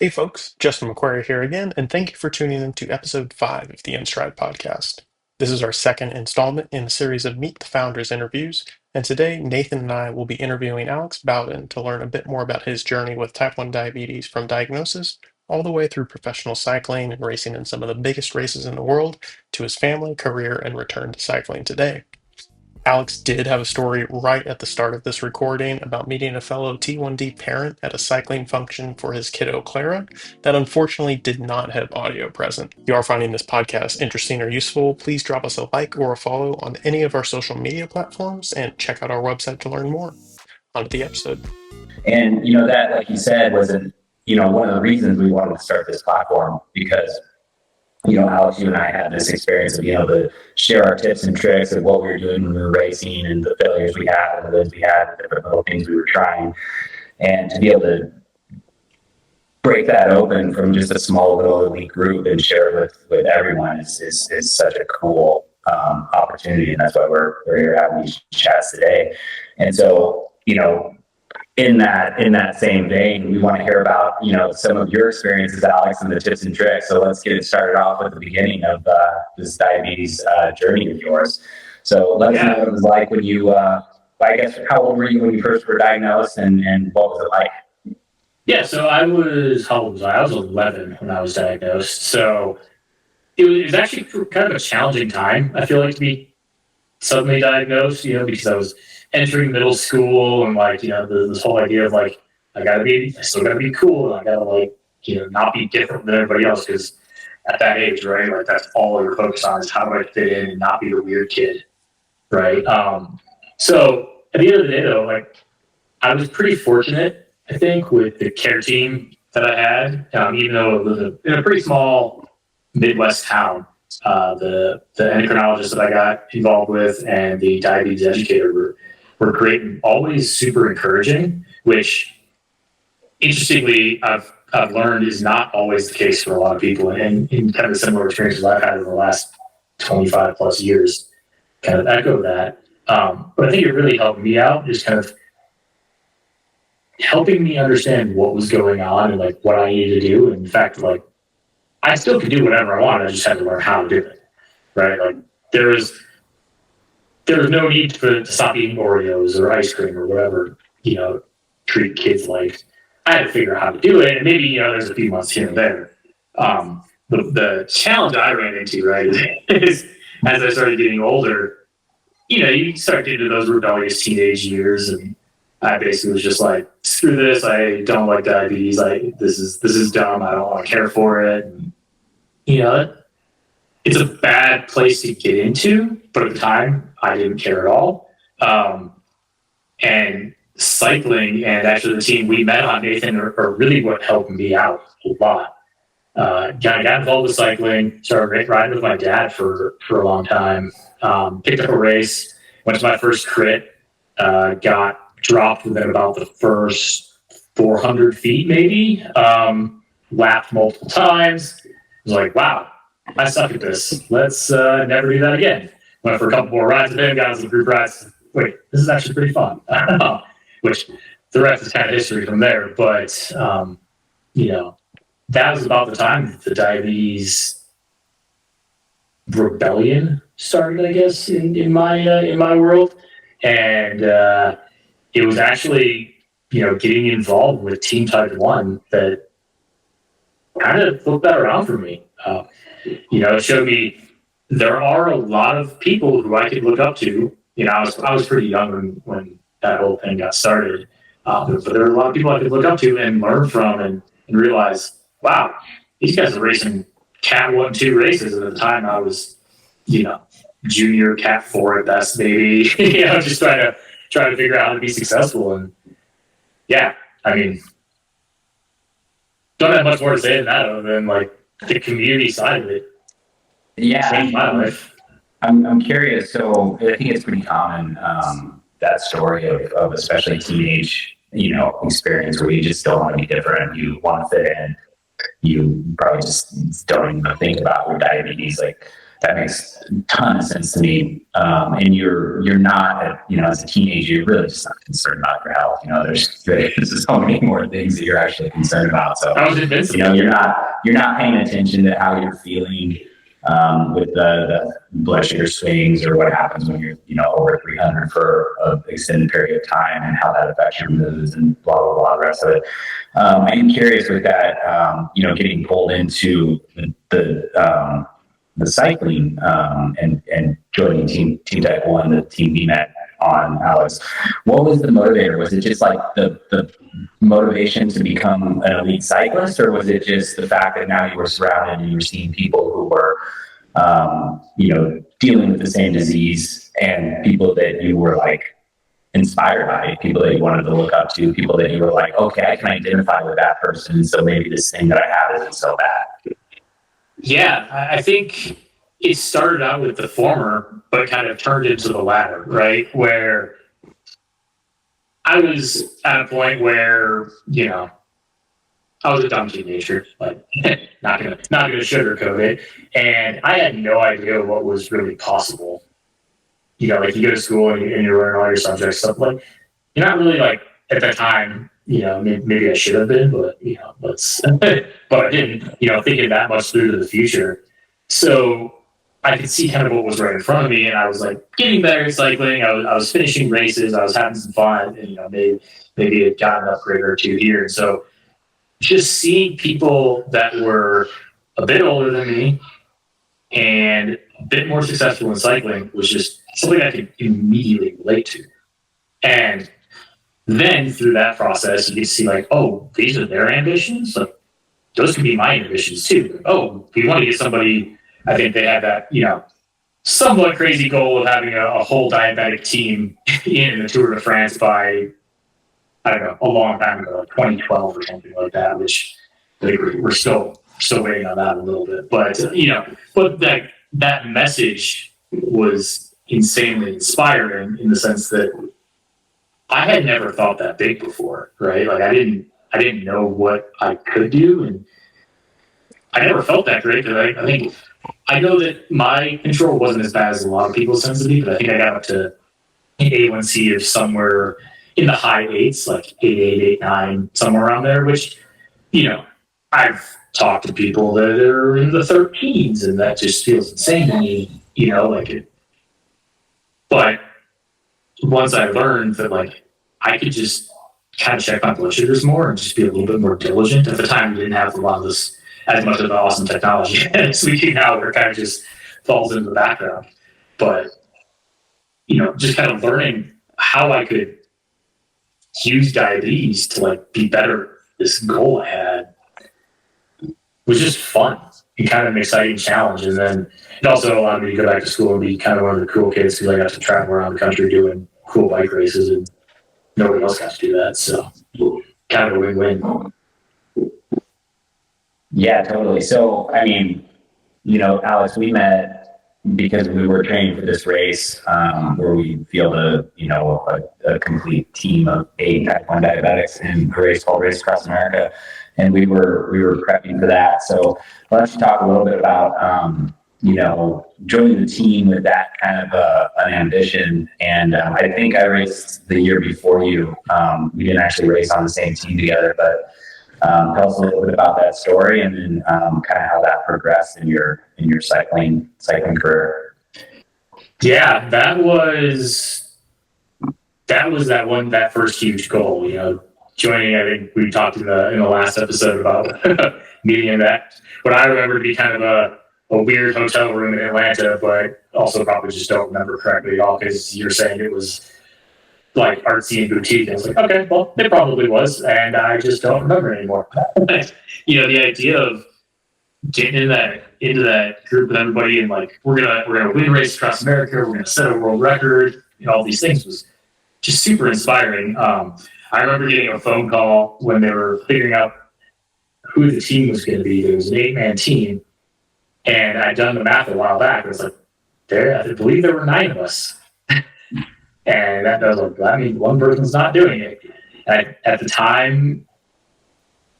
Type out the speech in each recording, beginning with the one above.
Hey folks, Justin McQuerry here again, and thank you for tuning in to episode 5 of the InStride podcast. This is our second installment in a series of Meet the Founders interviews, and today Nathan and I will be interviewing Alex Bowden to learn a bit more about his journey with type 1 diabetes from diagnosis all the way through professional cycling and racing in some of the biggest races in the world to his family, career, and return to cycling today. Alex did have a story right at the start of this recording about meeting a fellow T1D parent at a cycling function for his kiddo Clara that unfortunately did not have audio present. If you are finding this podcast interesting or useful, please drop us a like or a follow on any of our social media platforms and check out our website to learn more. On to the episode. And that, like you said, was one of the reasons we wanted to start this platform because Alex, you and I had this experience of being able to share our tips and tricks of what we were doing when we were racing and the failures we had and the wins we had, the different little things we were trying, and to be able to break that open from just a small little elite group and share it with everyone is such a cool opportunity, and that's why we're here having these chats today. And so, in that same vein, we want to hear about some of your experiences, Alex, and the tips and tricks. So let's get it started off at the beginning of this diabetes journey of yours. So let us know what it was like when you, I guess, how old were you when you first were diagnosed, and what was it like? Yeah, so how old was I? I was 11 when I was diagnosed. So it was actually kind of a challenging time, I feel like, to be suddenly diagnosed, because I was entering middle school and this whole idea of I still gotta be cool, and I gotta not be different than everybody else, because at that age, right, that's all you're focused on is how do I fit in and not be the weird kid, right? So at the end of the day, though, I was pretty fortunate, I think, with the care team that I had, even though it was in a pretty small Midwest town. The endocrinologist that I got involved with and the diabetes educator were great and always super encouraging, which interestingly I've learned is not always the case for a lot of people, and in kind of the similar experiences I've had in the last 25 plus years kind of echo that. But I think it really helped me out, just kind of helping me understand what was going on and what I needed to do. And in fact, I still could do whatever I wanted. I just had to learn how to do it, right? There was no need to stop eating Oreos or ice cream or whatever, treat kids like. I had to figure out how to do it, and maybe, there's a few months here and there. The challenge I ran into, right, is as I started getting older, you start getting into those rebellious teenage years, and I basically was just like, screw this, I don't like diabetes, this is dumb, I don't want to care for it. And, it's a bad place to get into, but at the time, I didn't care at all. And cycling and actually the team we met on, Nathan, are really what helped me out a lot. Got involved with cycling, started riding with my dad for a long time, picked up a race, went to my first crit, got dropped within about the first 400 feet maybe, lapped multiple times. I was like, wow, I suck at this. Let's never do that again. Went for a couple more rides with him, got some group rides. Wait, this is actually pretty fun. Which the rest is kind of history from there. But, that was about the time the diabetes rebellion started, I guess, in my world. And it was actually, getting involved with Team Type 1 that kind of flipped that around for me. It showed me there are a lot of people who I could look up to. I was pretty young when that whole thing got started, but there are a lot of people I could look up to and learn from, and realize, wow, these guys are racing Cat 1-2 races. And at the time, I was, junior Cat 4 at best, maybe. Just trying to figure out how to be successful. And yeah, I mean, don't have much more to say than that, other than the community side of it. Yeah, changed my life. I'm curious. So I think it's pretty common, that story of especially teenage, experience where you just don't want to be different. You want to fit in. You probably just don't even think about your diabetes. that makes a ton of sense to me. And you're not, as a teenager, you're really just not concerned about your health. There's so many more things that you're actually concerned about. So, I was invincible. you're not paying attention to how you're feeling with the blood sugar swings or what happens when you're, over 300 for an extended period of time and how that affects your moods and blah, blah, blah, the rest of it. I'm curious with that, getting pulled into the cycling and joining Team Type 1, the team we met on, Alex. What was the motivator? Was it just like the motivation to become an elite cyclist, or was it just the fact that now you were surrounded and you were seeing people who were, dealing with the same disease and people that you were like inspired by, people that you wanted to look up to, people that you were like, okay, I can identify with that person, so maybe this thing that I have isn't so bad? Yeah, I think it started out with the former, but kind of turned into the latter, right? Where I was at a point where, I was a dumb teenager, like not gonna sugarcoat it, and I had no idea what was really possible. Like you go to school and you're learning all your subjects, stuff like you're not really like at that time. Maybe I should have been, but but I didn't. Thinking that much through to the future, so I could see kind of what was right in front of me, and I was like getting better at cycling. I was finishing races. I was having some fun, and maybe it got an upgrade or two here. And so just seeing people that were a bit older than me and a bit more successful in cycling was just something I could immediately relate to. And then through that process, you get to see like, oh, these are their ambitions. Like, those could be my ambitions too. Oh, we want to get somebody. I think they had that, somewhat crazy goal of having a whole diabetic team in the Tour de France by, I don't know, a long time ago, like 2012 or something like that, which I think we're still waiting on that a little bit. But, but that message was insanely inspiring in the sense that I had never thought that big before, right? Like I didn't know what I could do, and I never felt that great because I think I know that my control wasn't as bad as a lot of people's tends to be, but I think I got up to an A1C of somewhere in the high eights, like 8.8, 8.9, somewhere around there, which, I've talked to people that are in the 13s, and that just feels insane to me, like it. But once I learned that, like, I could just kind of check my blood sugars more and just be a little bit more diligent. At the time, we didn't have a lot of this, as much of the awesome technology as we do now, where it kind of just falls into the background. But, just kind of learning how I could use diabetes to, like, be better at this goal I had was just fun and kind of an exciting challenge. And then it also allowed me to go back to school and be kind of one of the cool kids because I got to travel around the country doing cool bike races, and nobody else got to do that. So kind of a win-win. Yeah, totally. So, Alex, we met because we were training for this race where we field a complete team of 8 type 1 diabetics in a race called Race Across America. And we were prepping for that. So why don't you talk a little bit about, joining the team with that kind of an ambition. And I think I raced the year before you. We didn't actually race on the same team together, but tell us a little bit about that story and then kind of how that progressed in your cycling career. Yeah, that was that first huge goal, joining. I think we talked in the last episode about meeting in that what I remember to be kind of a weird hotel room in Atlanta, but also probably just don't remember correctly at all because you're saying it was like artsy and boutique. And I was like, okay, well, it probably was, and I just don't remember anymore. The idea of getting into that group with everybody and like we're gonna win Race Across America, we're gonna set a world record, all these things was just super inspiring. I remember getting a phone call when they were figuring out who the team was going to be. There was an 8-man team, and I'd done the math a while back. It was like, I believe there were 9 of us. And that was like, one person's not doing it. At the time,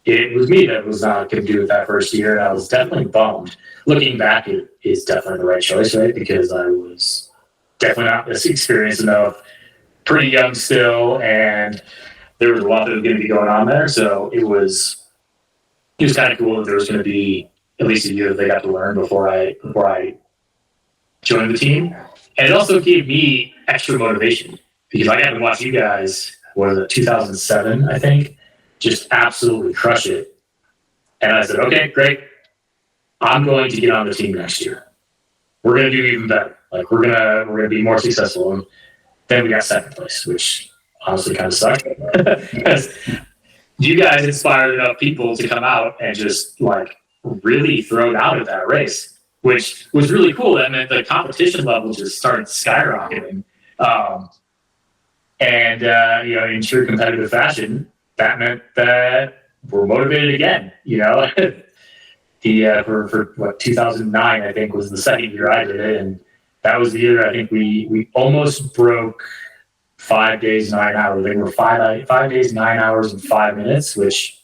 it was me that was not going to do it that first year. And I was definitely bummed. Looking back, it is definitely the right choice, right? Because I was definitely not this experienced enough, pretty young still, and there was a lot that was going to be going on there. So it was kind of cool that there was going to be at least a year that they got to learn before I joined the team. And it also gave me extra motivation because I got to watch you guys, what was it, 2007, I think, just absolutely crush it. And I said, okay, great. I'm going to get on the team next year. We're going to do even better. Like we're gonna be more successful. And then we got second place, which honestly kind of sucked because you guys inspired enough people to come out and just like really throw it out at that race, which was really cool. That meant the competition level just started skyrocketing. And in true competitive fashion, that meant that we're motivated again. For what 2009, I think was the second year I did it, and that was the year I think we almost broke 5 days 9 hours. They were 5 days 9 hours and 5 minutes, which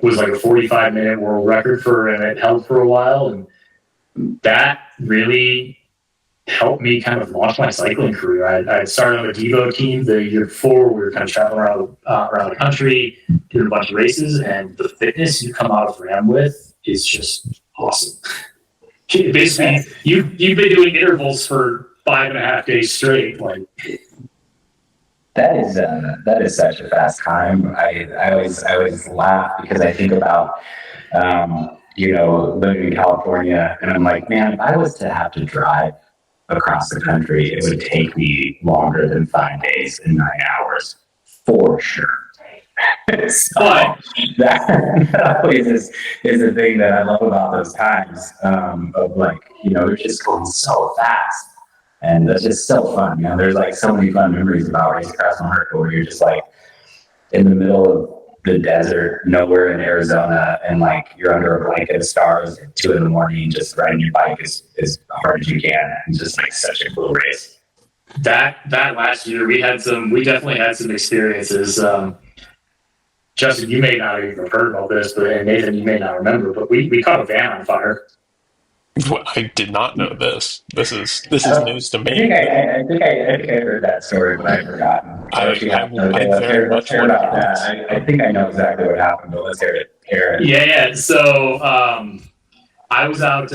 was like a 45-minute world record and it held for a while, and that really helped me kind of launch my cycling career. I started on the Devo team the year before. We were kind of traveling around the country, doing a bunch of races, and the fitness you come out of RAM with is just awesome. Basically, you've been doing intervals for 5.5 days straight. Like that is such a fast time. I always laugh because I think about living in California, and I'm like, man, if I was to have to drive across the country, it would take me longer than 5 days and 9 hours for sure. So that always is the thing that I love about those times of like, they're just going so fast. And that's just so fun. There's like so many fun memories about racing across America where you're just like in the middle of the desert, nowhere in Arizona, and like you're under a blanket of stars at 2 a.m, just riding your bike as hard as you can. It's just like such a cool race. That last year we definitely had some experiences. Justin, you may not even have heard about this, and Nathan, you may not remember, but we caught a van on fire. Well, I did not know this. This is news to me. I think I heard that story, but I've forgotten. I very much hear about that. I think I know exactly what happened, but let's hear it. Yeah. So I was out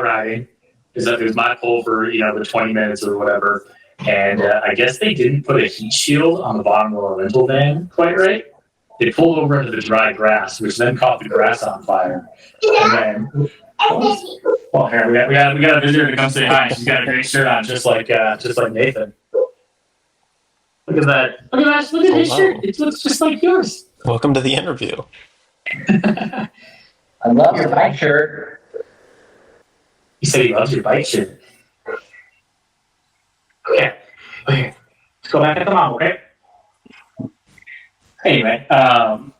riding. It was my pole for the 20 minutes or whatever, and I guess they didn't put a heat shield on the bottom of the rental van quite right. They pulled over into the dry grass, which then caught the grass on fire. And then, well, here we got a visitor to come say hi. She's got a great shirt on, just like Nathan. Look at that! Look at this shirt. It looks just like yours. Welcome to the interview. I love your bike shirt. He said he loves your bike shirt. Okay, let's go back at the mom, okay? Anyway, pardon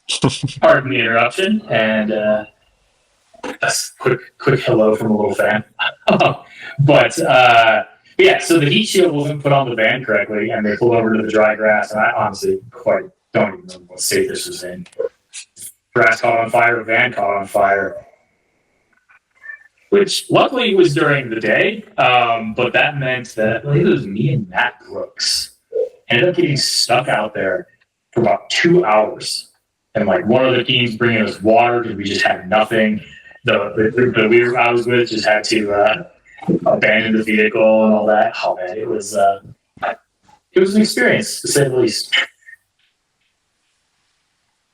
the interruption, and a quick hello from a little fan. But yeah, so the heat shield wasn't put on the van correctly, and they pulled over to the dry grass, and I honestly quite don't even know what state this was in. Grass caught on fire, van caught on fire, which luckily was during the day, but that meant that it was me and Matt Brooks ended up getting stuck out there for about 2 hours, and like one of the teams bringing us water because we just had nothing. The I was with just had to abandon the vehicle and all that. Oh man, it was an experience to say the least.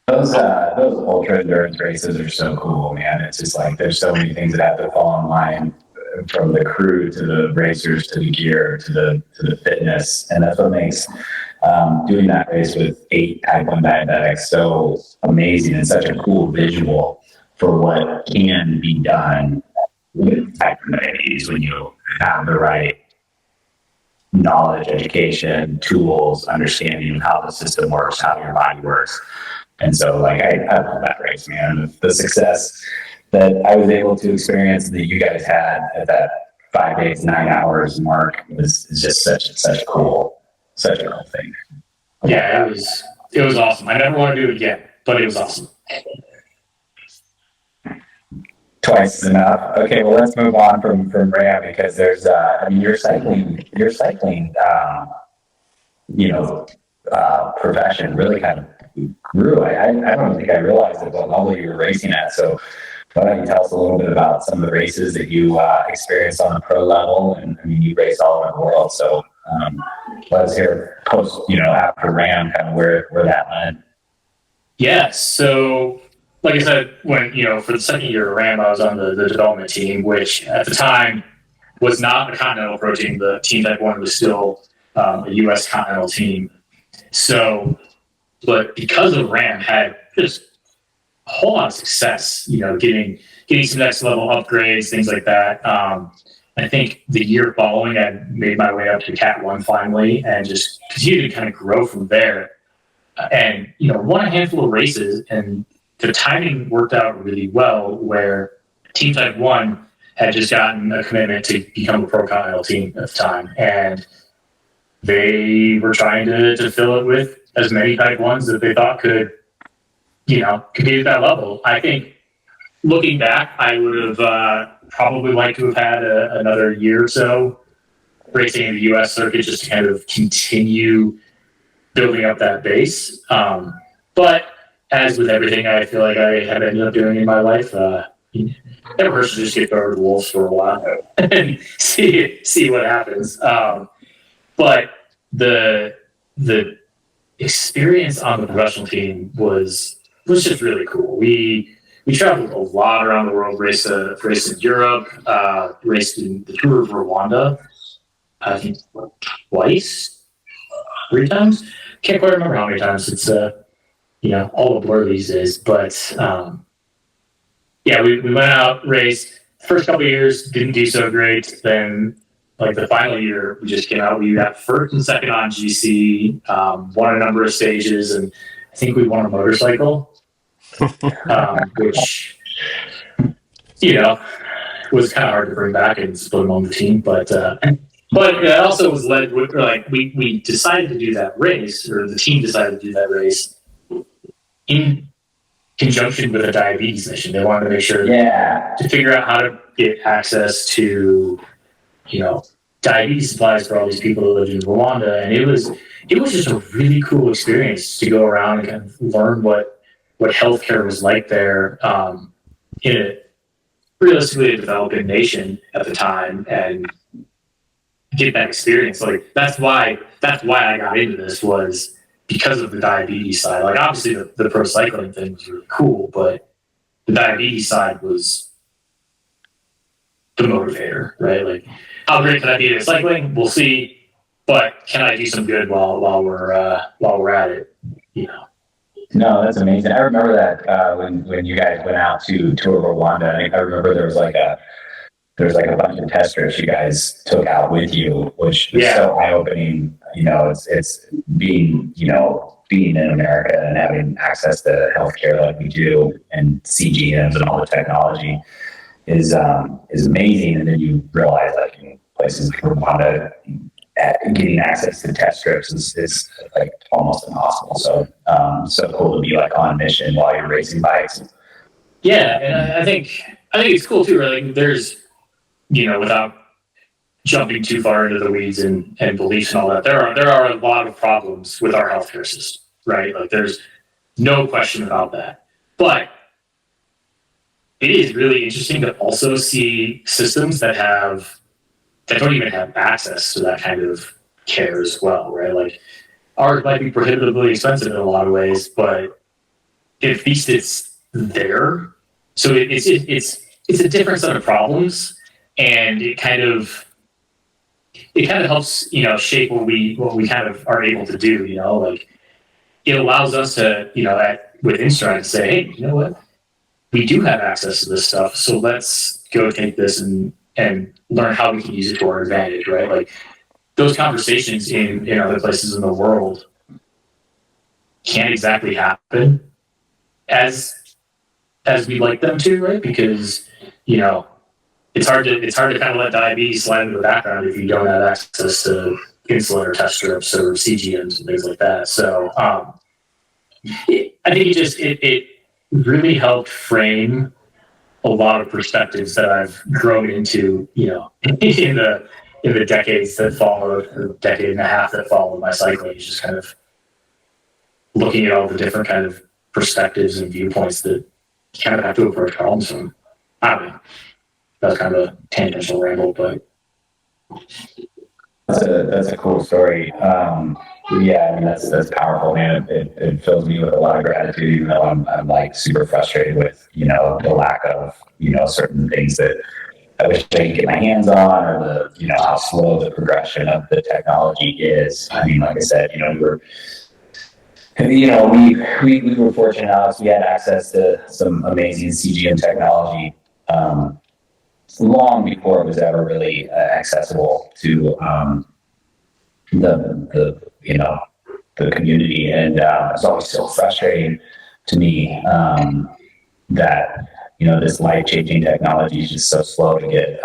Those ultra endurance races are so cool, man. It's just like there's so many things that have to fall in line, from the crew to the racers to the gear to the fitness, and that's what makes doing that race with 8 type 1 diabetics so amazing and such a cool visual for what can be done with type 1 diabetes when you have the right knowledge, education, tools, understanding of how the system works, how your body works. And so like I love that race, man. The success that I was able to experience that you guys had at that 5 days, 9 hours mark is just such a cool thing. Yeah, it was awesome. I never want to do it again. but it was awesome. Twice is enough. Okay, well, let's move on from RAM because there's, your cycling, profession really kind of grew. I don't think I realized at what level you were racing at. So why don't you tell us a little bit about some of the races that you experienced on the pro level? And I mean, you raced all over the world. So let us hear post, after RAM, kind of where that led. Yeah. So, like I said, when, for the second year of RAM, I was on the development team, which at the time was not a Continental Pro team. The team that won was still a U.S. Continental team. So, but because of RAM, had just a whole lot of success, getting some next level upgrades, things like that. I think the year following, I made my way up to Cat 1 finally and just continued to kind of grow from there. And, won a handful of races, and the timing worked out really well where Team Type 1 had just gotten a commitment to become a Pro Continental team at the time. And they were trying to fill it with as many Type 1s that they thought could, compete at that level. I think looking back, I would have probably liked to have had another year or so racing in the U.S. circuit just to kind of continue building up that base. But as with everything I feel like I have ended up doing in my life, it never hurts to just get over the wolves for a while and see what happens. But the experience on the professional team was just really cool. We traveled a lot around the world, raced in Europe, raced in the Tour of Rwanda, I think twice, 3 times. Can't quite remember how many times. It's all a blur these days. But we went out, raced. First couple of years didn't do so great. Then like the final year, we just came out. We got first and second on GC, won a number of stages, and I think we won a motorcycle, which was kind of hard to bring back and split them on the team. But it also was led with we decided to do that race, or the team decided to do that race in conjunction with a diabetes mission. They wanted to make sure to figure out how to get access to diabetes supplies for all these people that lived in Rwanda, and it was just a really cool experience to go around and kind of learn what healthcare was like there in a realistically a developing nation at the time, and get that experience. Like that's why I got into this, was because of the diabetes side. Like obviously the pro cycling thing was really cool, but the diabetes side was the motivator, right? Like how great can I be at cycling? We'll see, but can I do some good while we're at it? No, that's amazing. I remember that when you guys went out to Tour Rwanda. I remember there was like a bunch of testers you guys took out with you, which was so eye opening. It's being in America and having access to healthcare like we do, and CGMs and all the technology is amazing. And then you realize like in places like Rwanda, getting access to test strips is like almost impossible. So so cool to be like on mission while you're racing bikes. Yeah, and I think it's cool too. Right? Like there's without jumping too far into the weeds and beliefs and all that, there are a lot of problems with our healthcare system, right? Like there's no question about that. But it is really interesting to also see systems that don't even have access to that kind of care as well, right? Like ours might be prohibitively expensive in a lot of ways, but at least it's there. So it's a different set of problems, and it kind of helps shape what we kind of are able to do. Like it allows us to with Instride to say, hey, you know what, we do have access to this stuff, so let's go take this and learn how we can use it to our advantage, right? Like those conversations in other places in the world can't exactly happen as we like them to, right? Because it's hard to kind of let diabetes slide into the background if you don't have access to insulin or test strips or CGMs and things like that. So I think it really helped frame a lot of perspectives that I've grown into, in the decades that followed, or decade and a half that followed my cycling. Just kind of looking at all the different kind of perspectives and viewpoints that you kind of have to approach problems from. I don't know. That's kind of a tangential ramble, but that's a cool story. Yeah, I mean that's powerful, man. It fills me with a lot of gratitude, even though I'm like super frustrated with the lack of certain things that I wish I could get my hands on, or the how slow the progression of the technology is. I mean, like I said, we were fortunate enough. We had access to some amazing CGM technology long before it was ever really accessible to the community, and it's always so frustrating to me that this life-changing technology is just so slow to get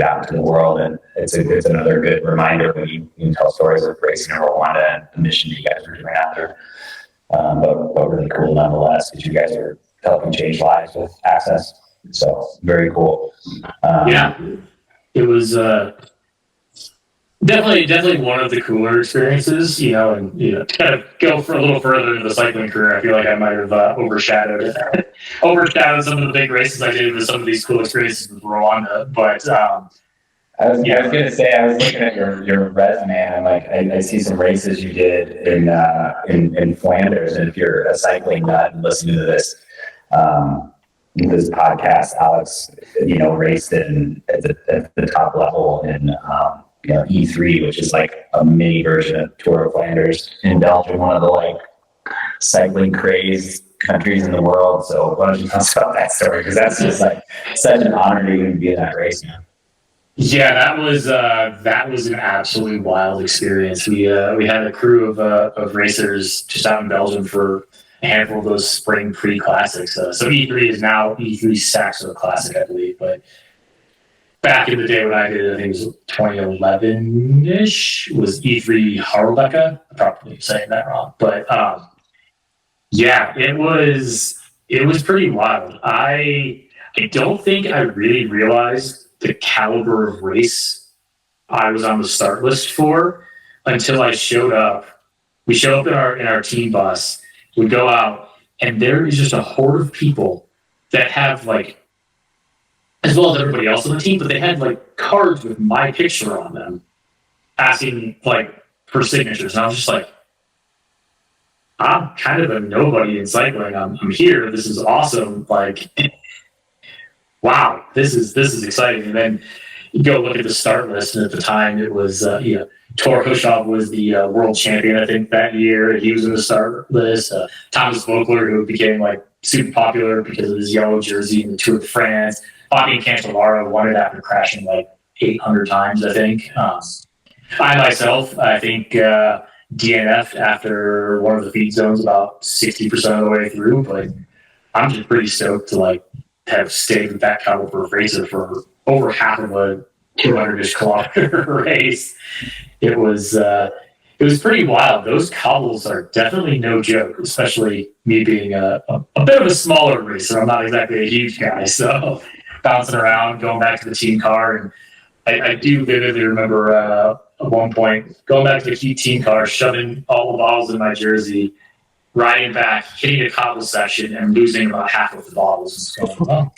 out into the world. And it's another good reminder when you tell stories of racing in Rwanda and the mission you guys are doing out there. But really cool nonetheless, because you guys are helping change lives with access. So very cool. Yeah, it was definitely one of the cooler experiences, and to kind of go for a little further into the cycling career. I feel like I might have overshadowed some of the big races I did with some of these cool experiences with Rwanda. But I was gonna say, I was looking at your resume, and I'm like, I see some races you did in Flanders, and if you're a cycling nut and listening to this podcast, Alex, raced at the top level in E3, which is like a mini version of Tour of Flanders in Belgium, one of the cycling crazed countries in the world. So why don't you tell us about that story? Because that's just like such an honor to even be in that race, man. Yeah, that was an absolutely wild experience. We had a crew of racers just out in Belgium for a handful of those spring pre-classics. So E3 is now E3 Saxo Classic, I believe, but back in the day when I did it, I think it was 2011-ish, was E3 Harlebecke. I'm probably saying that wrong. But yeah, it was pretty wild. I don't think I really realized the caliber of race I was on the start list for until I showed up. We show up in our team bus, we go out, and there is just a horde of people that have as well as everybody else on the team, but they had cards with my picture on them, asking for signatures. And I was just like, I'm kind of a nobody in cycling. I'm here. This is awesome. Wow, this is exciting. And then you go look at the start list, and at the time it was Tor Hushov was the world champion, I think, that year. He was in the start list. Thomas Vogler, who became super popular because of his yellow jersey in the Tour de France. Fabian Cancellara won it after crashing 800 times, I think. I myself, I think, DNF'd after one of the feed zones about 60% of the way through, but I'm just pretty stoked to have stayed with that caliber of racer for over half of a 200-ish kilometer race. It was pretty wild. Those cobbles are definitely no joke, especially me being a bit of a smaller racer. I'm not exactly a huge guy, so bouncing around, going back to the team car. And I do vividly remember at one point going back to the team car, shoving all the bottles in my jersey, riding back, hitting a cobble section, and losing about half of the bottles. And going,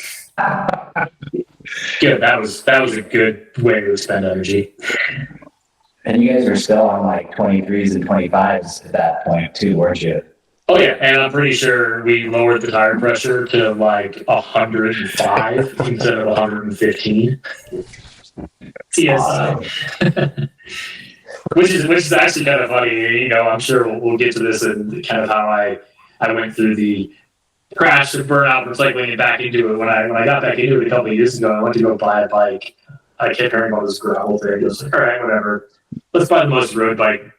good. That was a good way to expend energy. And you guys were still on 23s and 25s at that point too, weren't you? Oh yeah, and I'm pretty sure we lowered the tire pressure to 105 instead of 115. TSI. which is actually kind of funny. I'm sure we'll get to this and kind of how I went through the crash and burnout and cycling and back into it. When I got back into it a couple of years ago, I went to go buy a bike. I kept hearing about this gravel thing. I was like, all right, whatever. Let's buy the most road bike,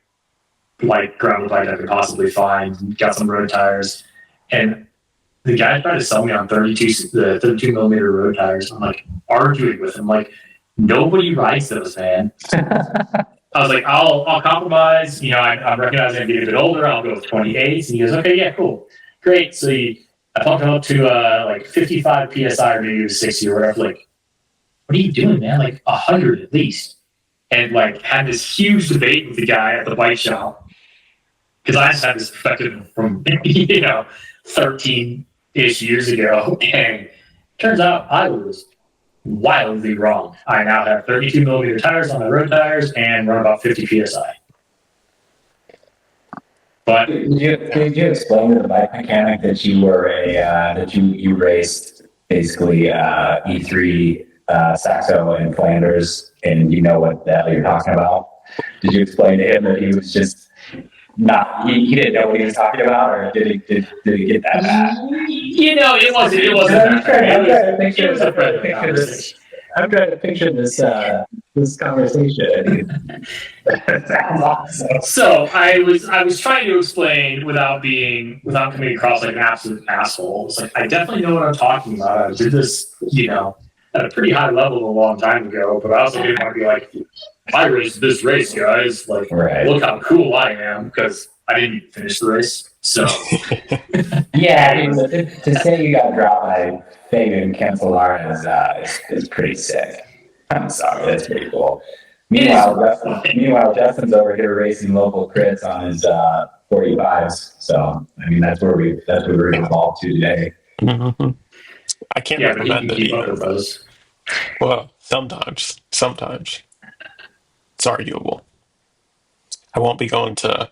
gravel bike I could possibly find. Got some road tires, and the guy tried to sell me on 32 millimeter road tires. I'm arguing with him, nobody rides those, man. I was like, I'll compromise. I'm recognizing I'm getting a bit older. I'll go with 28s. And he goes, okay, yeah, cool, great. So I pumped him up to like 55 psi or maybe it was 60 or whatever. Like, what are you doing, man? Like 100 at least. And like had this huge debate with the guy at the bike shop because I just had this perspective from 13-ish years ago, and turns out I was wildly wrong. I now have 32 millimeter tires on my road tires and run about 50 psi. But did you explain to the bike mechanic that you were that you raced basically E3 Saxo and Flanders, and you know what the hell you're talking about? Did you explain to him that he was just not he didn't know what he was talking about, or did he get that bad? It wasn't. It was a friendly conversation. I'm trying to picture this conversation. Sounds awesome. So I was trying to explain without coming across like an absolute asshole. It's like, I definitely know what I'm talking about. I did this, at a pretty high level a long time ago, but I also didn't want to be like, I raced this race, guys. Like, Look how cool I am, because I didn't finish the race. So yeah, I mean, to say you got dropped by Fabian Cancellara is pretty sick. I'm sorry, that's pretty cool. Meanwhile, Justin's over here racing local crits on his 45s. So I mean, that's where we're involved to today. Mm-hmm. I can't recommend it either. Well, sometimes it's arguable. I won't be going to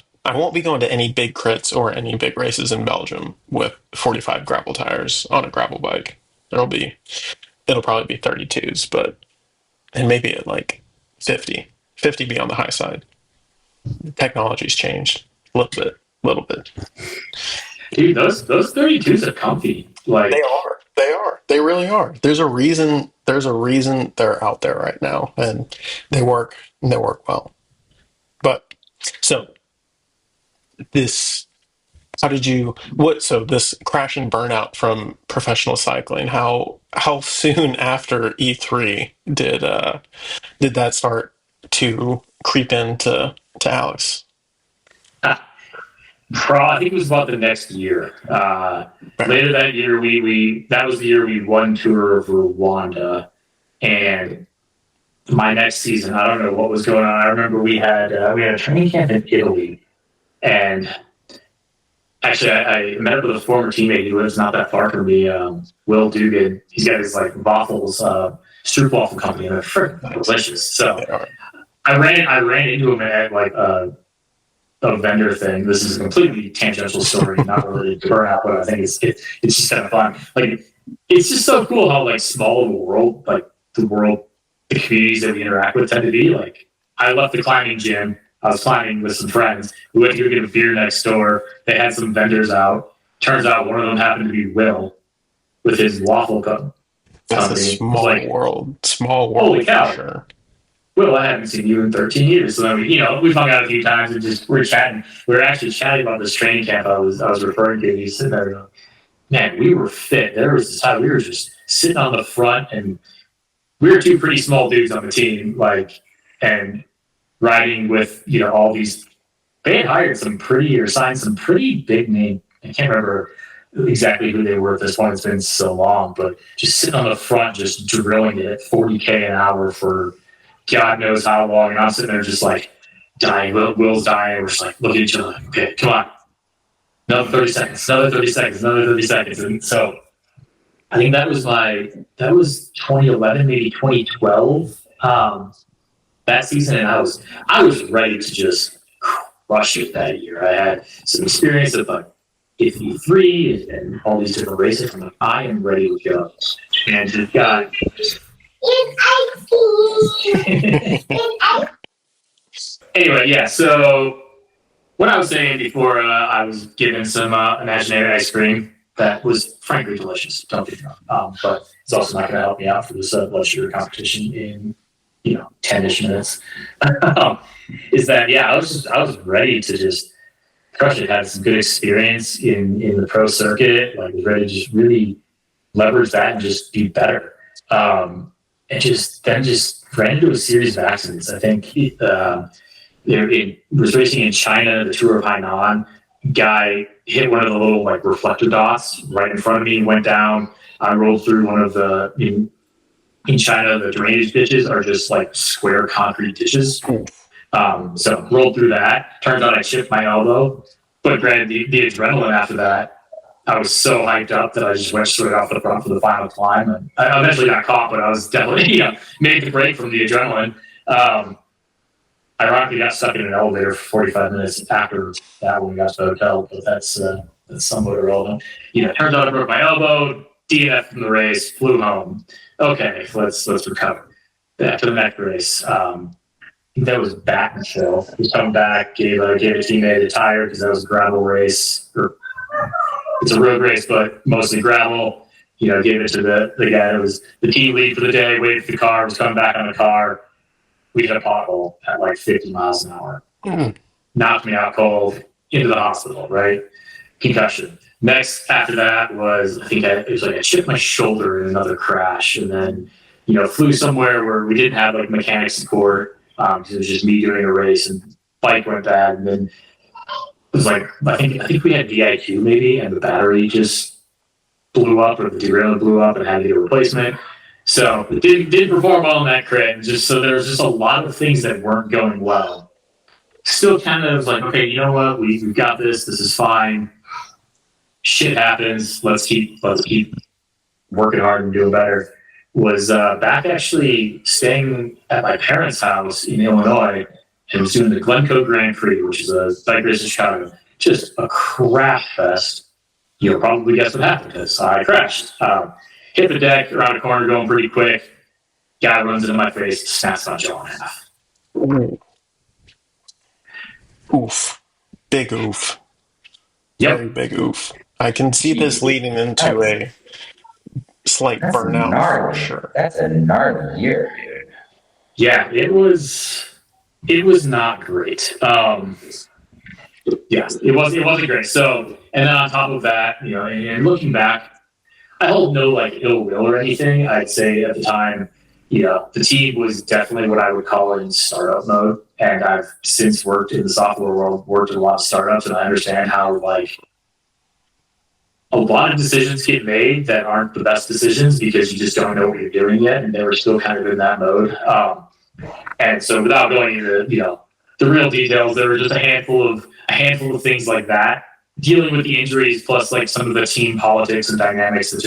any big crits or any big races in Belgium with 45 gravel tires on a gravel bike. It'll probably be 32s, and maybe at like 50 be on the high side. The technology's changed a little bit. Dude, those 32s are comfy. Like, they really are. There's a reason they're out there right now, and they work well. But so this this crash and burnout from professional cycling, how soon after E3 did that start to creep into Alex? I think it was about the next year. Later that year, that was the year we won Tour of Rwanda, and my next season, I don't know what was going on. I remember we had a training camp in Italy, and actually, I met up with a former teammate who lives not that far from me, Will Dugan. He's got his like waffles, Stroop waffle company, and they're freaking delicious. So I ran into him at like a vendor thing. This is a completely tangential story, not related to burnout, but I think it's just kind of fun. Like, it's just so cool how like small the communities that we interact with tend to be. Like, I left the climbing gym. I was climbing with some friends. We went to go get a beer next door. They had some vendors out. Turns out one of them happened to be Will with his waffle cup. That's a small world. Holy cow. For sure. Will, I haven't seen you in 13 years. So then we've hung out a few times and we're chatting. We were actually chatting about this training camp I was referring to. He's sitting there going, man, we were fit. There was this time we were just sitting on the front, and we were two pretty small dudes on the team, and riding with, all these. They had hired signed some pretty big name. I can't remember exactly who they were at this point. It's been so long, but just sitting on the front, just drilling it at 40K an hour for God knows how long. And I'm sitting there just like dying. Will's dying. We're just like looking at each other like, okay, come on. Another 30 seconds, another 30 seconds, another 30 seconds. And so I think that was 2011, maybe 2012. That season, and I was ready to just crush it that year. I had some experience of like E3 and all these different races. I'm like, I am ready to go. And just got anyway, yeah. So what I was saying before, I was given some imaginary ice cream that was frankly delicious. Don't get me wrong, but it's also not going to help me out for this blood sugar competition in 10-ish minutes. Is that I was ready to just crush it. Had some good experience in the pro circuit. Like, was ready to just really leverage that and just be better. And just ran into a series of accidents. I think was racing in China, the Tour of Hainan. Guy hit one of the little like reflector dots right in front of me and went down. I rolled through one of the in China, the drainage ditches are just like square concrete ditches. So rolled through that. Turns out I chipped my elbow. But granted, the adrenaline after that, I was so hyped up that I just went straight off the front for the final climb. And I eventually got caught, but I was definitely made the break from the adrenaline. Ironically, got stuck in an elevator for 45 minutes after that when we got to the hotel, but that's somewhat irrelevant. Turns out I broke my elbow, DNF from the race, flew home. Okay, let's recover. After the next race, that was back and chill. We come back, gave a teammate a tire because that was a gravel race. It's a road race, but mostly gravel. Gave it to the guy that was the team lead for the day, waited for the car, was coming back on the car. We hit a pothole at like 50 miles an hour. Knocked me out cold, into the hospital, right? Concussion. Next, after that was, it was like I chipped my shoulder in another crash, and then, flew somewhere where we didn't have like mechanic support. It was just me doing a race, and bike went bad, and then it was like, I think we had VIQ maybe, and the battery just blew up, or the derailleur blew up, and had to get a replacement. So it didn't perform well in that crit. So there was just a lot of things that weren't going well. Still kind of like, okay, you know what? We've got this. This is fine. Shit happens. Let's keep working hard and doing better. Was back actually staying at my parents' house in Illinois and was doing the Glencoe Grand Prix, which is a bike race in Chicago. Just a crap fest. You'll probably guess what happened because I crashed. Hit the deck around a corner going pretty quick. Guy runs into my face, snaps my jaw in half. Oof. Big oof. Yep. Very big oof. I can see this leading into a slight burnout for sure. That's a gnarly year, dude. Yeah, it was not great. Yes, it wasn't great. So, and then on top of that, and looking back, I hold no like ill will or anything. I'd say at the time, the team was definitely what I would call in startup mode. And I've since worked in the software world, worked in a lot of startups, and I understand how like a lot of decisions get made that aren't the best decisions because you just don't know what you're doing yet. And they were still kind of in that mode. And so without going into, the real details, there were just a handful of things like that. Dealing with the injuries plus like some of the team politics and dynamics that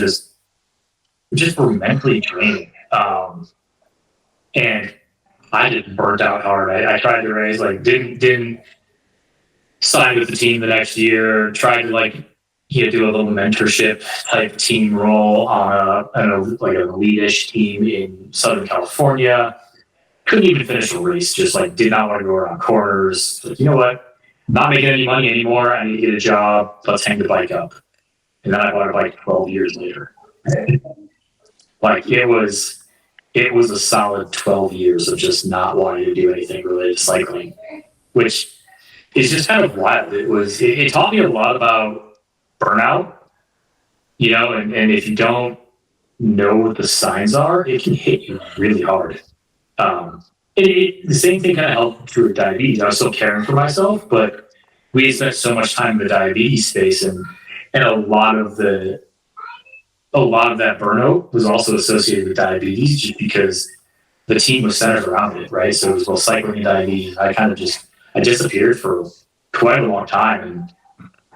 just were mentally draining. And I just burnt out hard. I tried to race, like didn't sign with the team the next year, tried to like do a little mentorship type team role on a elite-ish team in Southern California. Couldn't even finish a race, just like did not want to go around corners. Like, you know what? I'm not making any money anymore. I need to get a job. Let's hang the bike up. And then I bought a bike 12 years later. Like it was a solid 12 years of just not wanting to do anything related to cycling, which is just kind of wild. It taught me a lot about burnout, and if you don't know what the signs are, it can hit you really hard. The same thing kind of helped through diabetes. I was still caring for myself, but we spent so much time in the diabetes space, and a lot of that burnout was also associated with diabetes, just because the team was centered around it, right? So it was both cycling and diabetes. I disappeared for quite a long time, and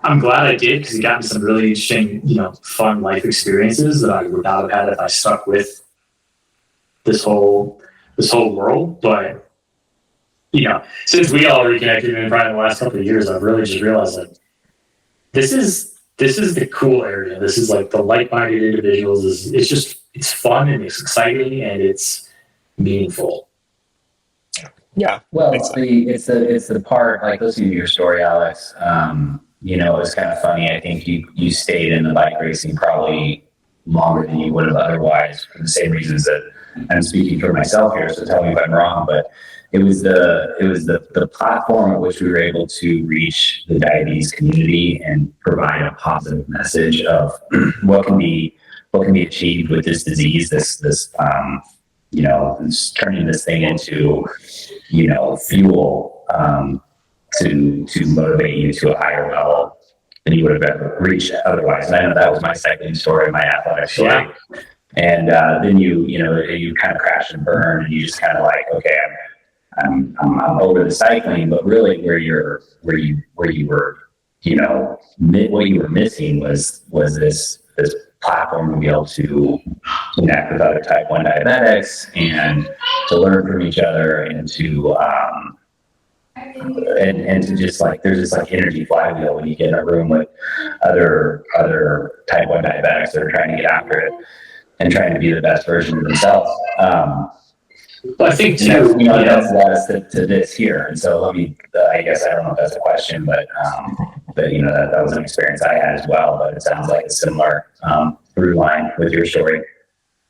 I'm glad I did because it got me some really interesting, fun life experiences that I would not have had if I stuck with this whole world. But since we all reconnected in probably the last couple of years, I've really just realized that this is the cool area. This is like the like-minded individuals. It's fun and it's exciting and it's meaningful. Yeah. Well, it's the part, like listening to your story, Alex. It was kind of funny. I think you stayed in the bike racing probably longer than you would have otherwise for the same reasons that I'm speaking for myself here. So tell me if I'm wrong, but it was the platform at which we were able to reach the diabetes community and provide a positive message of what can be achieved with this disease, this turning this thing into, fuel to motivate you to a higher level than you would have ever reached otherwise. And I know that was my cycling story, my athletic story. Yeah. And then you kind of crash and burn, and you just kind of like, okay, I'm over the cycling, but really where you were, what you were missing was this platform to be able to connect with other type 1 diabetics and to learn from each other and to and to just like, there's this like energy flywheel when you get in a room with other type 1 diabetics that are trying to get after it and trying to be the best version of themselves. Well, I think too, that's led us to this here. And so I guess, I don't know if that's a question, but that was an experience I had as well, but it sounds like a similar through line with your story.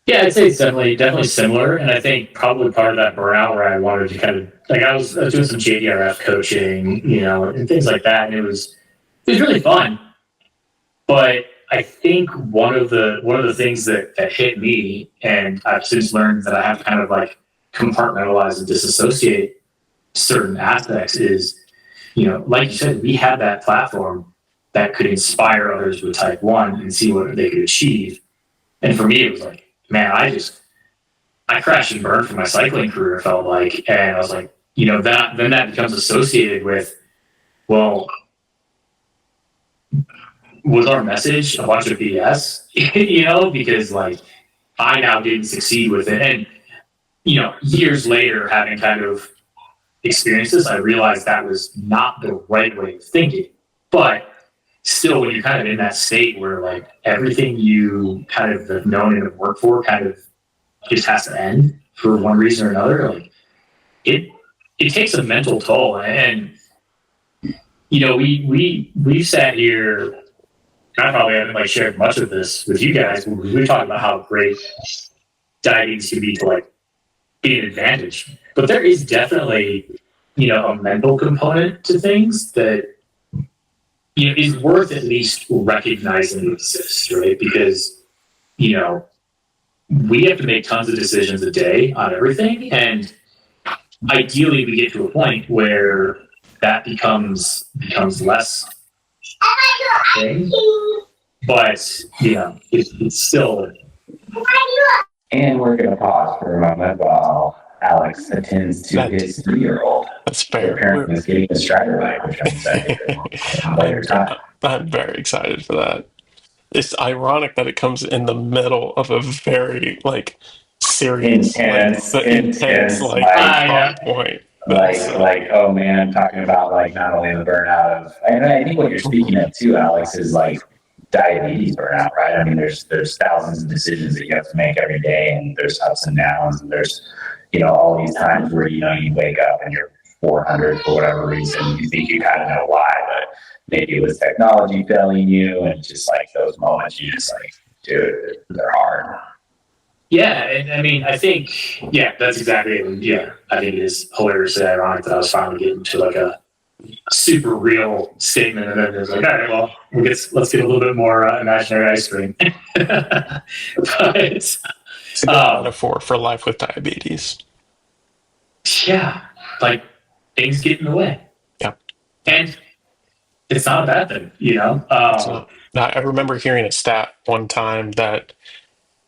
Yeah, I'd say it's definitely similar. And I think probably part of that burnout where I wanted to kind of, like, I was doing some JDRF coaching, and things like that. And it was really fun. But I think one of the things that hit me, and I've since learned that I have to kind of like compartmentalize and disassociate certain aspects is, like you said, we had that platform that could inspire others with type 1 and see what they could achieve. And for me, it was like, man, I crashed and burned from my cycling career, it felt like. And I was like, that becomes associated with, well, was our message a bunch of BS? Because like I now didn't succeed with it. And, years later, having kind of experienced this, I realized that was not the right way of thinking. But still, when you're kind of in that state where like everything you kind of have known and have worked for kind of just has to end for one reason or another, like it takes a mental toll. And we sat here. I probably haven't like shared much of this with you guys. We talked about how great diabetes can be to like be an advantage, but there is definitely a mental component to things that is worth at least recognizing exists, right? Because we have to make tons of decisions a day on everything, and ideally we get to a point where that becomes less thing. But it's still. And we're going to pause for a moment while Alex attends to his 3-year-old. That's fair. Apparently, he's getting a Strider bike, which I'm excited for. I'm very excited for that. It's ironic that it comes in the middle of a very like serious, intense talk point. Like, oh man, talking about like not only the burnout of, and I think what you're speaking of too, Alex, is like diabetes burnout, right? I mean, there's thousands of decisions that you have to make every day, and there's ups and downs, and there's all these times where you wake up and you're 400 for whatever reason. You think you kind of know why, but maybe it was technology failing you, and just like those moments, you just like, dude, they're hard. Yeah, and I mean, I think, that's exactly it. Yeah, I think it is hilariously ironic that I was finally getting to like a super real statement, and then it was like, all right, well, let's get a little bit more imaginary ice cream. But it's a good metaphor for life with diabetes. Yeah, like things get in the way. Yeah, and it's not a bad thing, I remember hearing a stat one time that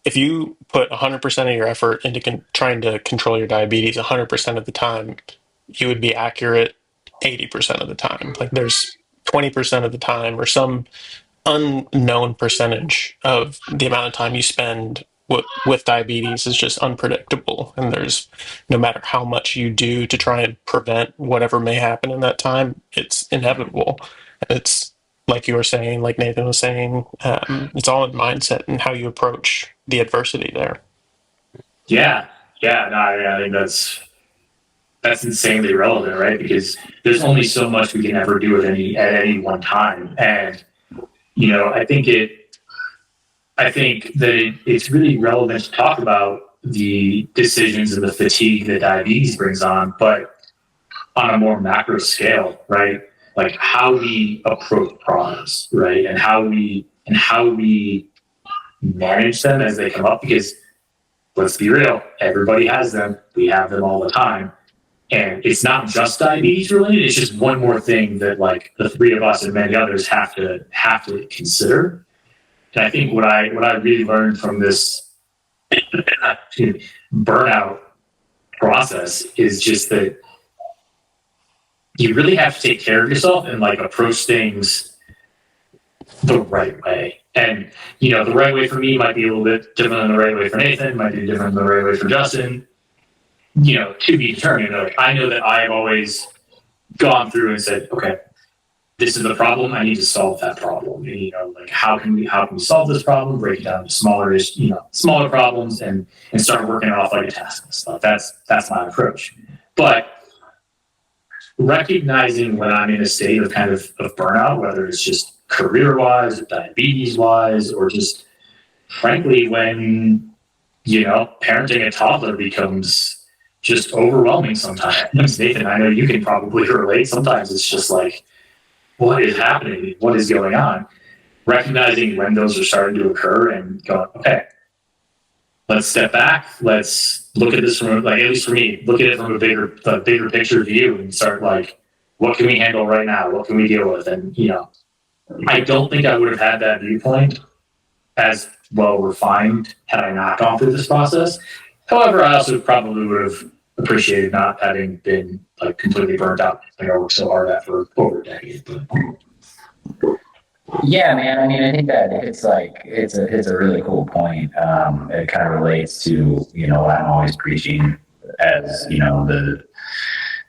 if you put 100% of your effort into trying to control your diabetes 100% of the time, you would be accurate 80% of the time. Like there's 20% of the time or some unknown percentage of the amount of time you spend with diabetes is just unpredictable. And there's, no matter how much you do to try and prevent whatever may happen in that time, it's inevitable. And it's like you were saying, like Nathan was saying, it's all in mindset and how you approach the adversity there. Yeah. No, I think that's insanely relevant, right? Because there's only so much we can ever do at any one time. And, I think that it's really relevant to talk about the decisions and the fatigue that diabetes brings on, but on a more macro scale, right? Like how we approach problems, right? And how we manage them as they come up, because let's be real, everybody has them. We have them all the time. And it's not just diabetes related. It's just one more thing that like the three of us and many others have to consider. And I think what I really learned from this burnout process is just that you really have to take care of yourself and like approach things the right way. And the right way for me might be a little bit different than the right way for Nathan, might be different than the right way for Justin. To be determined. Like, I know that I've always gone through and said, okay, this is the problem. I need to solve that problem. And, like how can we solve this problem? Break it down to smaller problems and start working it off like a task list. So that's my approach. But recognizing when I'm in a state of kind of burnout, whether it's just career-wise, or diabetes-wise, or just frankly when parenting a toddler becomes just overwhelming sometimes. Nathan, I know you can probably relate. Sometimes it's just like, what is happening? What is going on? Recognizing when those are starting to occur and going, okay, let's step back. Let's look at this from, like, at least for me, look at it from a bigger picture view and start like, what can we handle right now? What can we deal with? And, I don't think I would have had that viewpoint as well refined had I not gone through this process. However, I also probably would have appreciated not having been like completely burnt out. Like I worked so hard at for over a decade. But. Yeah, man. I mean, I think that it's a really cool point. It kind of relates to what I'm always preaching as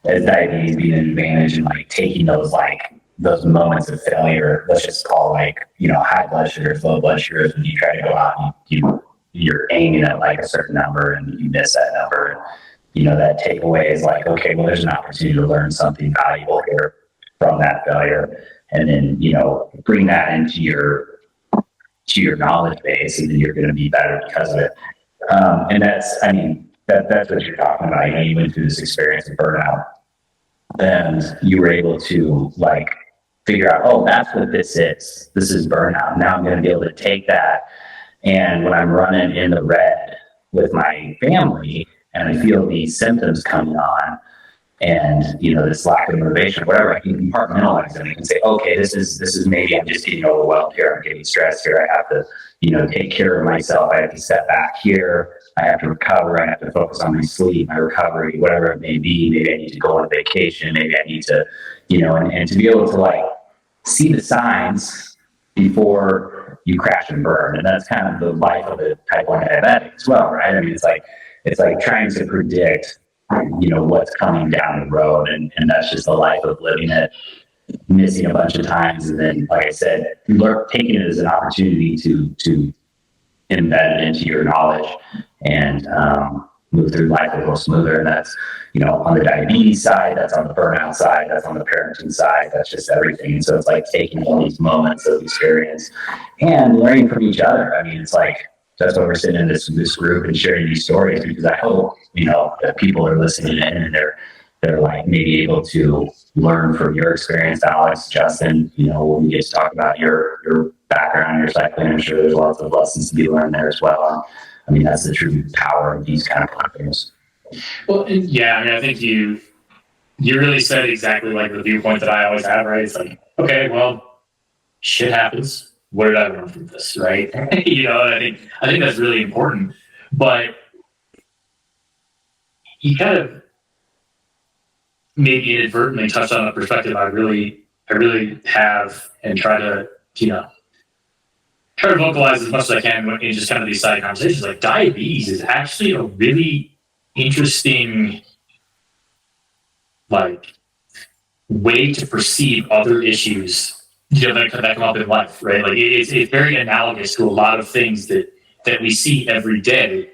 as diabetes being an advantage and like taking those moments of failure. Let's just call high blood sugars, low blood sugars when you try to go out and you're aiming at like a certain number and you miss that number. And, that takeaway is like, okay, well, there's an opportunity to learn something valuable here from that failure. And then, bring that into your knowledge base, and then you're going to be better because of it. And that's what you're talking about. You went through this experience of burnout, and you were able to like figure out, oh, that's what this is. This is burnout. Now I'm going to be able to take that. And when I'm running in the red with my family and I feel these symptoms coming on and, this lack of motivation, whatever, I can compartmentalize them. I can say, okay, this is maybe I'm just getting overwhelmed here. I'm getting stressed here. I have to, take care of myself. I have to step back here. I have to recover. I have to focus on my sleep, my recovery, whatever it may be. Maybe I need to go on a vacation. Maybe I need to, and to be able to like see the signs before you crash and burn. And that's kind of the life of a type 1 diabetic as well, right? I mean, it's like trying to predict, what's coming down the road. And that's just the life of living it, missing a bunch of times. And then, like I said, taking it as an opportunity to embed it into your knowledge and move through life a little smoother. And that's, on the diabetes side, that's on the burnout side, that's on the parenting side, that's just everything. And so it's like taking all these moments of experience and learning from each other. I mean, it's like, that's why we're sitting in this group and sharing these stories, because I hope, that people are listening in and they're like maybe able to learn from your experience, Alex, Justin, when we get to talk about your background, your cycling, I'm sure there's lots of lessons to be learned there as well. I mean, that's the true power of these kind of platforms. Well, yeah, I mean, I think you really said exactly like the viewpoint that I always have, right? It's like, okay, well, shit happens. What did I learn from this, right? I think that's really important. But you kind of maybe inadvertently touched on a perspective I really have and try to vocalize as much as I can in just kind of these side conversations. Like diabetes is actually a really interesting like way to perceive other issues that come up in life, right? Like it's very analogous to a lot of things that we see every day.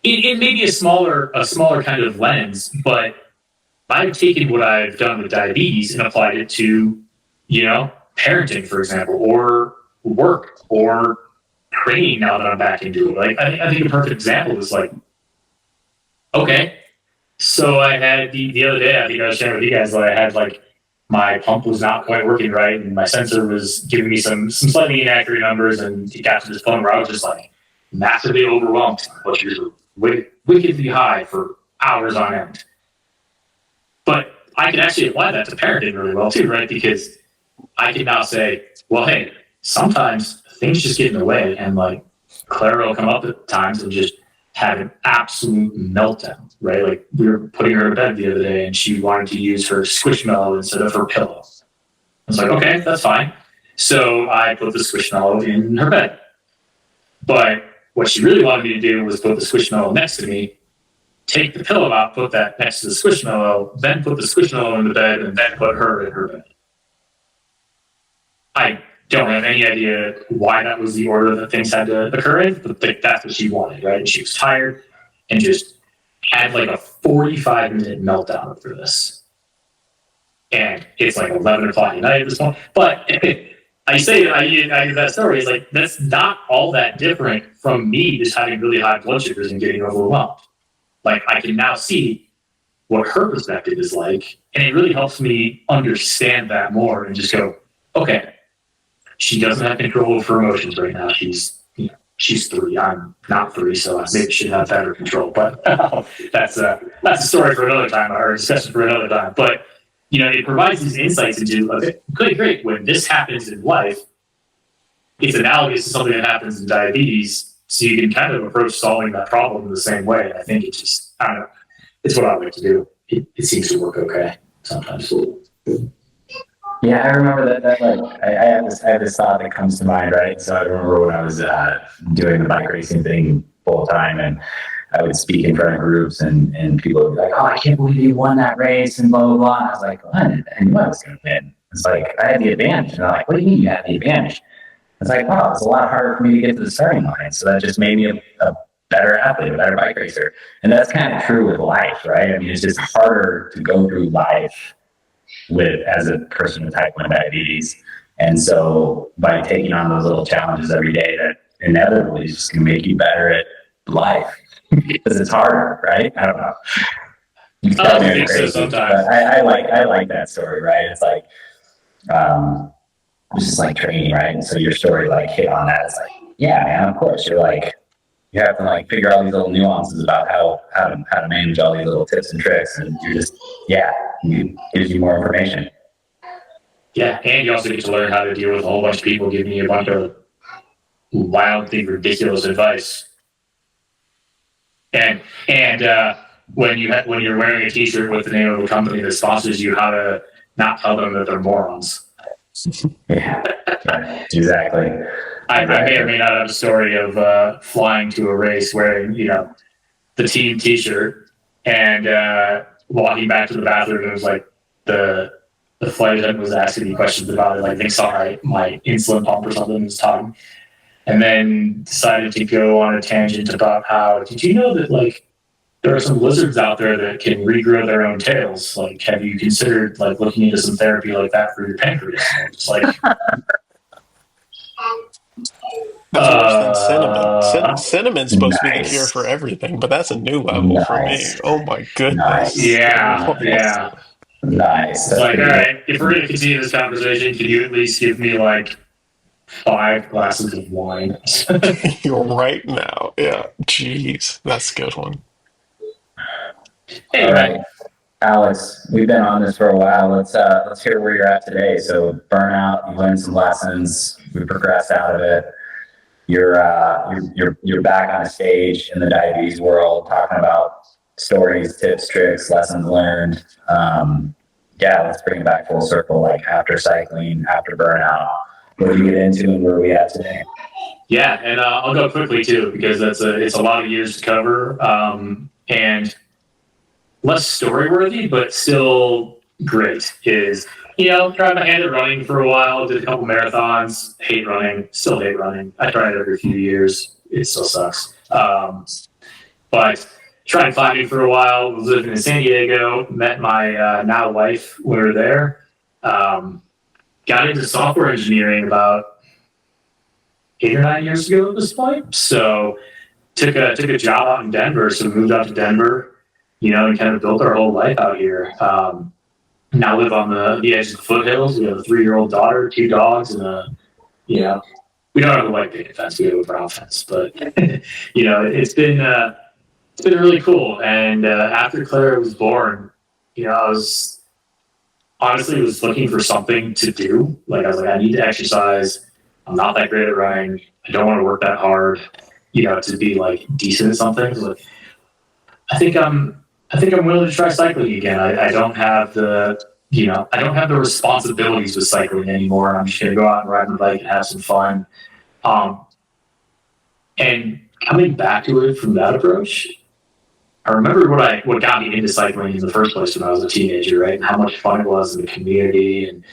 It may be a smaller kind of lens, but I've taken what I've done with diabetes and applied it to, parenting, for example, or work or training now that I'm back into it. Like I think a perfect example is like, okay, so I had the other day, I think I was sharing with you guys that I had like my pump was not quite working right, and my sensor was giving me some slightly inaccurate numbers, and it got to this point where I was just like massively overwhelmed, but you're wickedly high for hours on end. But I can actually apply that to parenting really well too, right? Because I can now say, well, hey, sometimes things just get in the way, and like Clara will come up at times and just have an absolute meltdown, right? Like we were putting her to bed the other day, and she wanted to use her Squishmallow instead of her pillow. I was like, okay, that's fine. So I put the Squishmallow in her bed. But what she really wanted me to do was put the Squishmallow next to me, take the pillow out, put that next to the Squishmallow, then put the Squishmallow in the bed, and then put her in her bed. I don't have any idea why that was the order that things had to occur in, but that's what she wanted, right? And she was tired and just had like a 45-minute meltdown over this. And it's like 11 o'clock at night at this point. But I give that story, is like, that's not all that different from me just having really high blood sugars and getting overwhelmed. Like, I can now see what her perspective is like, and it really helps me understand that more and just go, okay, she doesn't have control of her emotions right now. She's 3. I'm not 3, so I maybe should have better control. But that's a story for another time, or a discussion for another time. But it provides these insights into, okay, great. When this happens in life, it's analogous to something that happens in diabetes, so you can kind of approach solving that problem in the same way. And I think I don't know, it's what I like to do. It seems to work okay sometimes. Yeah, I remember that like I have this thought that comes to mind, right? So I remember when I was doing the bike racing thing full time, and I would speak in front of groups, and people would be like, "Oh, I can't believe you won that race," and blah blah blah. And I was like, "What? I knew I was going to win." It's like I had the advantage, and they're like, "What do you mean you had the advantage?" It's like, wow, it's a lot harder for me to get to the starting line. So that just made me a better athlete, a better bike racer, and that's kind of true with life, right? I mean, it's just harder to go through life as a person with type 1 diabetes. And so by taking on those little challenges every day, that inevitably is just going to make you better at life because it's harder, right? I don't know. I think so sometimes. I like that story, right? It's like, it's just like training, right? And so your story like hit on that. It's like, yeah, man, of course. You have to like figure out these little nuances about how to manage all these little tips and tricks, and you're just, it gives you more information. Yeah, and you also get to learn how to deal with a whole bunch of people giving you a bunch of wildly ridiculous advice. And when you're wearing a T-shirt with the name of a company that sponsors you, how to not tell them that they're morons. Yeah, exactly. I may or may not have a story of flying to a race wearing, the team T-shirt and walking back to the bathroom, and it was like the flight attendant was asking me questions about it, like they saw my insulin pump or something this time, and then decided to go on a tangent about how, did you know that like there are some lizards out there that can regrow their own tails? Like, have you considered like looking into some therapy like that for your pancreas? It's like. That's worse than cinnamon. Cinnamon's supposed to be the cure for everything, but that's a new level for me. Oh my goodness. Nice. Yeah. Nice. It's like, all right, if we're going to continue this conversation, can you at least give me like 5 glasses of wine? You're right now. Yeah. Jeez. That's a good one. Hey, all right. Alex, we've been on this for a while. Let's hear where you're at today. So burnout, you learned some lessons, we progressed out of it. You're back on a stage in the diabetes world, talking about stories, tips, tricks, lessons learned. Let's bring it back full circle. Like after cycling, after burnout, what did you get into, and where are we at today? Yeah, and I'll go quickly too, because it's a lot of years to cover, and less story worthy, but still great. Is tried my hand at running for a while, did a couple marathons, hate running, still hate running. I try it every few years. It still sucks. But tried climbing for a while, was living in San Diego, met my now wife when we were there. Got into software engineering about 8 or 9 years ago at this point. So took a job out in Denver, so moved out to Denver, and kind of built our whole life out here. Now live on the edge of the foothills. We have a 3-year-old daughter, 2 dogs, and we don't have a white picket fence. We have a brown fence, but it's been really cool. And after Clara was born, I was looking for something to do. Like I was like, I need to exercise. I'm not that great at running. I don't want to work that hard, to be like decent at something. So like, I think I'm willing to try cycling again. I don't have I don't have the responsibilities with cycling anymore. I'm just gonna go out and ride my bike and have some fun. Um, and coming back to it from that approach, I remember what got me into cycling in the first place when I was a teenager, right? And how much fun it was in the community, and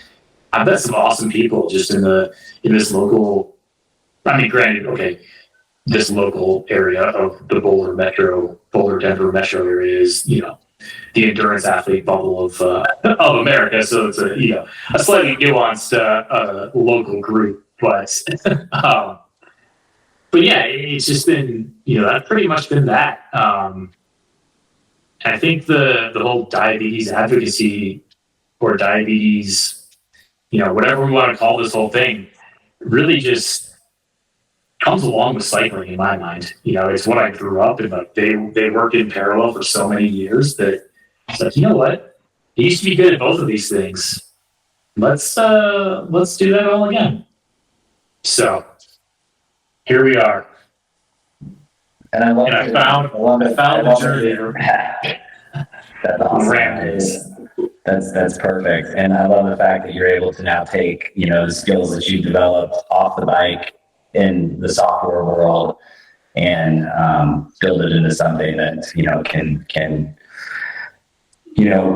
I met some awesome people just in this local. I mean, granted, okay, this local area of the Boulder Denver metro area is the endurance athlete bubble of America. So it's a slightly nuanced local group, but but yeah, it's just been that's pretty much been that. I think the whole diabetes advocacy or diabetes, whatever we want to call this whole thing, really just comes along with cycling in my mind. It's what I grew up in. Like they worked in parallel for so many years that it's like, you know what? I used to be good at both of these things. Let's do that all again. So here we are. And I love and I found the journey. That's awesome. That's perfect. And I love the fact that you're able to now take, the skills that you've developed off the bike in the software world and build it into something that, can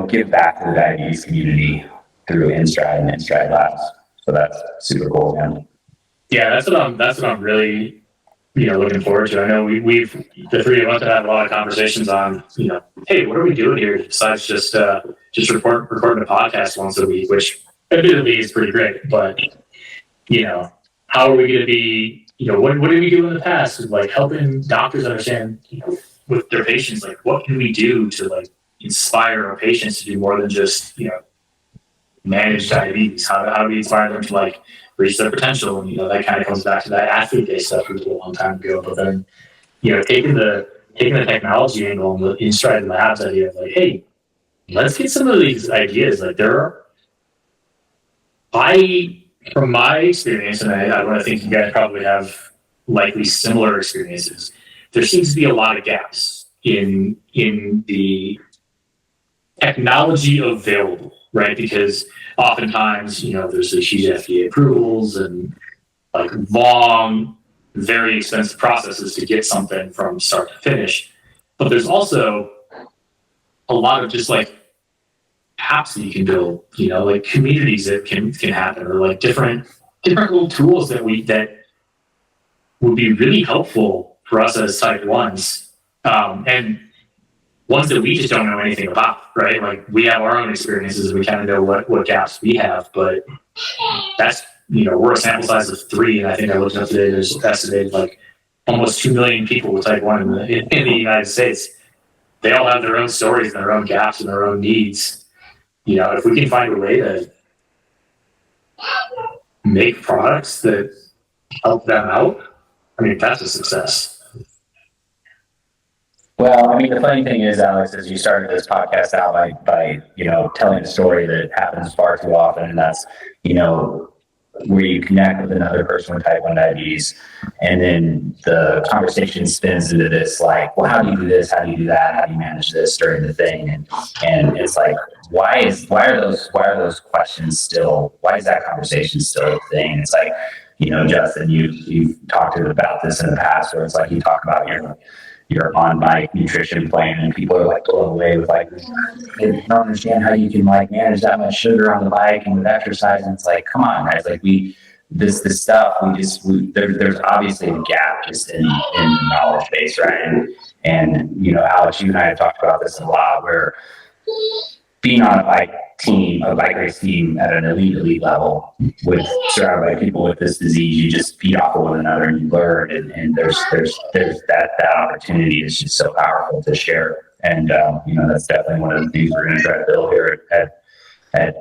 give back to the diabetes community through InStride and InStride Labs. So that's super cool, man. Yeah, that's what I'm really looking forward to. I know we've the three of us have had a lot of conversations on, hey, what are we doing here besides just recording a podcast once a week, which admittedly is pretty great, but how are we going to be, what did we do in the past with like helping doctors understand, with their patients, like what can we do to like inspire our patients to do more than just, manage diabetes? How do we inspire them to like reach their potential? And that kind of comes back to that athlete based stuff we did a long time ago. But then, taking the technology angle and the InStride Labs idea of like, hey, let's get some of these ideas. Like from my experience, and I think you guys probably have likely similar experiences, there seems to be a lot of gaps in the technology available, right? Because oftentimes, there's these huge FDA approvals and like long, very expensive processes to get something from start to finish. But there's also a lot of just like apps that you can build, like communities that can happen, or like different little tools that would be really helpful for us as type ones. And ones that we just don't know anything about, right? Like we have our own experiences and we kind of know what gaps we have, but that's, we're a sample size of 3. And I think I looked up today, there's estimated like almost 2 million people with type 1 in the United States. They all have their own stories and their own gaps and their own needs. If we can find a way to make products that help them out, I mean, that's a success. Well, I mean, the funny thing is, Alex, is you started this podcast out by telling a story that happens far too often, and that's, where you connect with another person with type 1 diabetes, and then the conversation spins into this, like, well, how do you do this? How do you do that? How do you manage this during the thing? And it's like, why are those questions still, why is that conversation still a thing? It's like, Justin, you've talked about this in the past, where it's like you talk about your on-bike nutrition plan, and people are like blown away with like, they don't understand how you can like manage that much sugar on the bike and with exercise. And it's like, come on, guys, like this stuff, there's obviously a gap just in the knowledge base, right? And Alex, you and I have talked about this a lot, where being on a bike race team at an elite level, with surrounded by people with this disease, you just feed off of one another and you learn, and there's that opportunity is just so powerful to share. And that's definitely one of the things we're going to try to build here at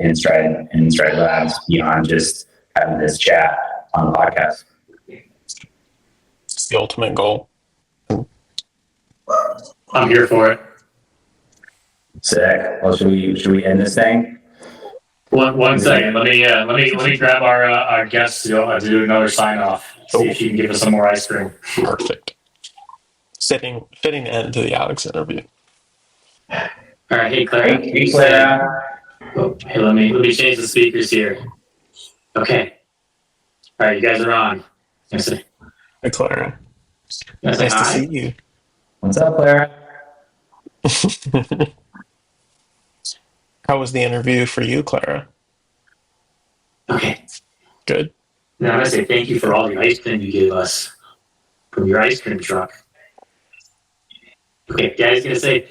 InStride Labs, beyond just having this chat on the podcast. It's the ultimate goal. I'm here for it. Sick. Well, should we end this thing? One second. Let me grab our guest to do another sign off. See if she can give us some more ice cream. Perfect. Fitting end to the Alex interview. All right, hey Clara. Hey Clara. Oh, hey, let me change the speakers here. Okay. All right, you guys are on. Hi, Clara. Nice To see you. What's up, Clara? How was the interview for you, Clara? Okay. Good. Now I say thank you for all the ice cream you gave us from your ice cream truck. Okay, guys gonna say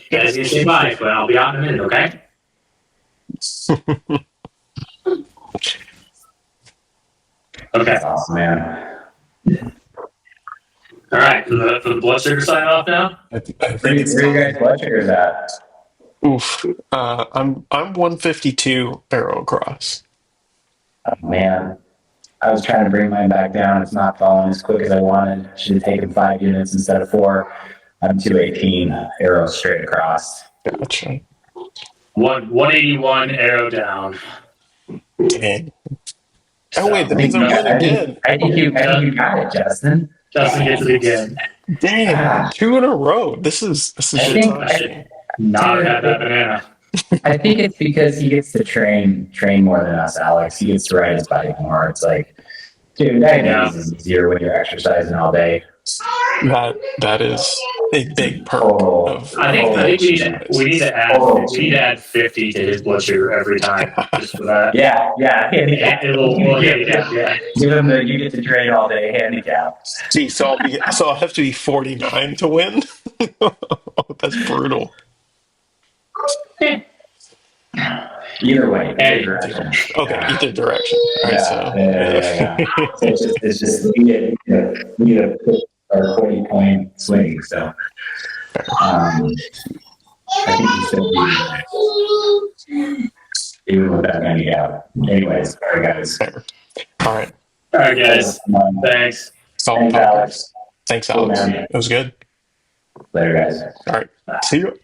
bye, but I'll be out in a minute, okay? Okay. That's awesome, man. All right, for the blood sugar sign off now. I think Where it's you guys blood sugars at? Oof. I'm 152 barrel across. Oh, man. I was trying to bring mine back down. It's not falling as quick as I wanted. Should have taken 5 units instead of 4. I'm 218 arrows straight across. Gotcha. 181 arrow down. Dang. Oh wait, that means I'm winning again. I think you got it, Justin. Justin gets it again. Dang, 2 in a row. This is astonishing. Not had that banana. I think it's because he gets to train more than us, Alex. He gets to ride his bike more. It's like, dude, that is easier when you're exercising all day. That is a big perk of I think we need to add 50 to his blood sugar every time just for that. Yeah. Give him the you get to train all day handicap. Gee, so I'll have to be 49 to win. That's brutal. Either way, either direction. Okay, either direction. All right, yeah. So it's just we need a 40-point swing. So I think he should be even with that handicap. Anyways, all right, guys. All right, guys. Thanks. Thanks, Alex. Thanks, Alex. Cool, it was good. Later, guys. All right, see you.